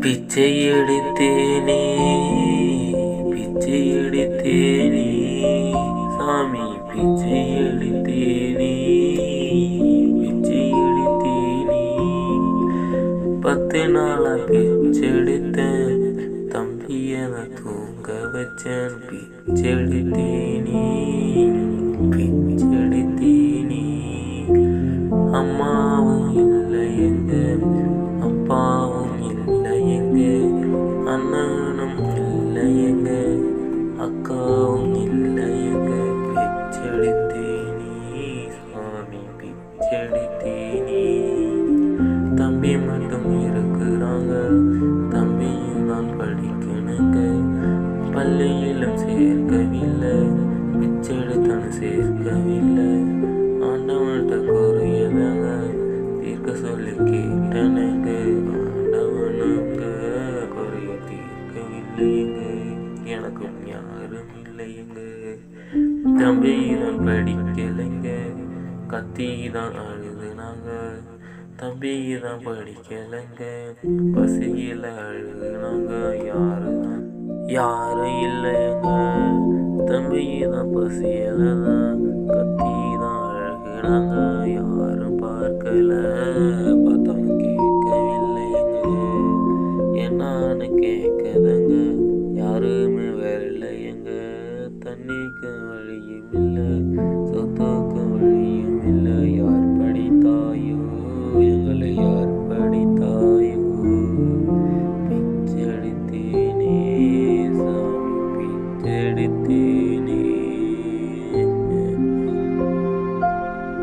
பிச்சை எடுத்தேனே பிச்சை எடுத்தேனே சாமி பிச்சை எடுத்தேனே பிச்சை எடுத்தேனே 10 நாளா பிச்செடுத்தேன் தம்பியை நான் தூங்க வச்சேன் பிச்செடுத்தேனே பிச்செடுத்தேனே அம்மாவும் இல்லை எங்க அப்பாவும் இல்லை எங்க அண்ணனும் இல்லை எங்க அக்காவும் இல்லை எங்க பிச்செடுத்தேனே சாமி பிச்செடுத்தேனே தம்பி மட்டும் இருக்கிறாங்க தம்பியும் தான் படிக்கணுங்க பள்ளியிலும் சேர்க்கவில்லை பிச்செடுத்தாலும் சேர்க்கவில்லை ஆண்டவன்கிட்ட குறையதாக தீர்க்க சொல்லி கேட்டனுங்க ஆண்டவனுங்க குறைய தீர்க்கவில்லைங்க எனக்கும் யாரும் இல்லைங்க தம்பி தான் படிக்கலைங்க கத்தி தான் அழுதுனாங்க தம்பி தான் படிக்கலைங்க பசியில் அழுதுனாங்க யாரும் இல்லைங்க தம்பி தான் பசியில தான் கத்தி தான் அழுகுனாங்க யாரும் பார்க்கல பார்த்தாலும் கேட்கவில்லைங்க என்னான்னு கேட்குதுங்க யாருமே வரலைங்க தண்ணிக்கு வழியும் இல்லை